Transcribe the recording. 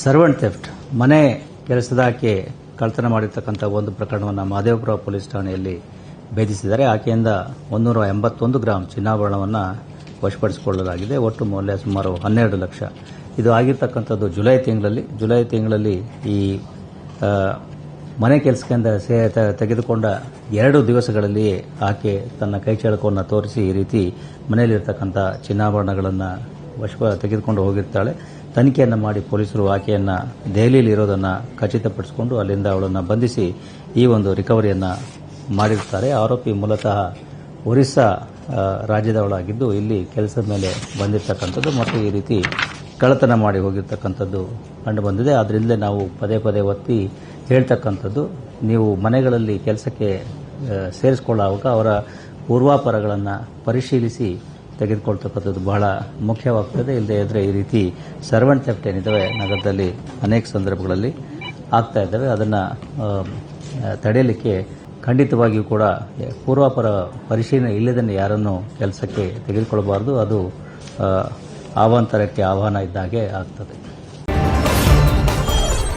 Servant theft ಮನೆ ಕೆಲಸದಾಕೆ ಕಳ್ಳತನ ಮಾಡಿರ್ತಕ್ಕಂಥ ಒಂದು ಪ್ರಕರಣವನ್ನು ಮಹದೇವಪುರ ಪೊಲೀಸ್ ಠಾಣೆಯಲ್ಲಿ ಭೇದಿಸಿದ್ದಾರೆ. ಆಕೆಯಿಂದ 181 ಗ್ರಾಂ ಚಿನ್ನಾಭರಣವನ್ನು ವಶಪಡಿಸಿಕೊಳ್ಳಲಾಗಿದೆ. ಒಟ್ಟು ಮೌಲ್ಯ ಸುಮಾರು 12 ಲಕ್ಷ. ಇದು ಆಗಿರ್ತಕ್ಕಂಥದ್ದು ಜುಲೈ ತಿಂಗಳಲ್ಲಿ ಈ ಮನೆ ಕೆಲಸದಿಂದ ತೆಗೆದುಕೊಂಡ 2 ದಿವಸಗಳಲ್ಲಿಯೇ ಆಕೆ ತನ್ನ ಕೈಚಳಕವನ್ನು ತೋರಿಸಿ ಈ ರೀತಿ ಮನೆಯಲ್ಲಿರ್ತಕ್ಕಂಥ ಚಿನ್ನಾಭರಣಗಳನ್ನು ತೆಗೆದುಕೊಂಡು ಹೋಗಿರ್ತಾಳೆ. ತನಿಖೆಯನ್ನು ಮಾಡಿ ಪೊಲೀಸರು ಆಕೆಯನ್ನು ದೆಹಲಿಯಲ್ಲಿ ಇರೋದನ್ನು ಖಚಿತಪಡಿಸಿಕೊಂಡು ಅಲ್ಲಿಂದ ಅವಳನ್ನು ಬಂಧಿಸಿ ಈ ಒಂದು ರಿಕವರಿಯನ್ನು ಮಾಡಿರ್ತಾರೆ. ಆರೋಪಿ ಮೂಲತಃ ಒರಿಸ್ಸಾ ರಾಜ್ಯದವಳಾಗಿದ್ದು ಇಲ್ಲಿ ಕೆಲಸದ ಮೇಲೆ ಬಂದಿರತಕ್ಕಂಥದ್ದು ಮತ್ತು ಈ ರೀತಿ ಕಳ್ಳತನ ಮಾಡಿ ಹೋಗಿರ್ತಕ್ಕಂಥದ್ದು ಕಂಡುಬಂದಿದೆ. ಅದರಿಂದಲೇ ನಾವು ಪದೇ ಪದೇ ಒತ್ತಿ ಹೇಳ್ತಕ್ಕಂಥದ್ದು, ನೀವು ಮನೆಗಳಲ್ಲಿ ಕೆಲಸಕ್ಕೆ ಸೇರಿಸಿಕೊಳ್ಳುವಾಗ ಅವರ ಪೂರ್ವಾಪರಗಳನ್ನು ಪರಿಶೀಲಿಸಿ ತೆಗೆದುಕೊಳ್ತಕ್ಕಂಥದ್ದು ಬಹಳ ಮುಖ್ಯವಾಗ್ತದೆ. ಇಲ್ಲದೇ ಇದ್ದರೆ ಈ ರೀತಿ ಸರ್ವೆಂಟ್ ಥೆಫ್ಟ್ ಏನಿದ್ದಾವೆ ನಗರದಲ್ಲಿ ಅನೇಕ ಸಂದರ್ಭಗಳಲ್ಲಿ ಆಗ್ತಾ ಇದ್ದಾವೆ. ಅದನ್ನು ತಡೆಯಲಿಕ್ಕೆ ಖಂಡಿತವಾಗಿಯೂ ಕೂಡ ಪೂರ್ವಾಪರ ಪರಿಶೀಲನೆ ಇಲ್ಲದೇ ಯಾರನ್ನು ಕೆಲಸಕ್ಕೆ ತೆಗೆದುಕೊಳ್ಳಬಾರದು. ಅದು ಆವಾಂತರಕ್ಕೆ ಆಹ್ವಾನ ಇದ್ದಾಗೆ ಆಗ್ತದೆ.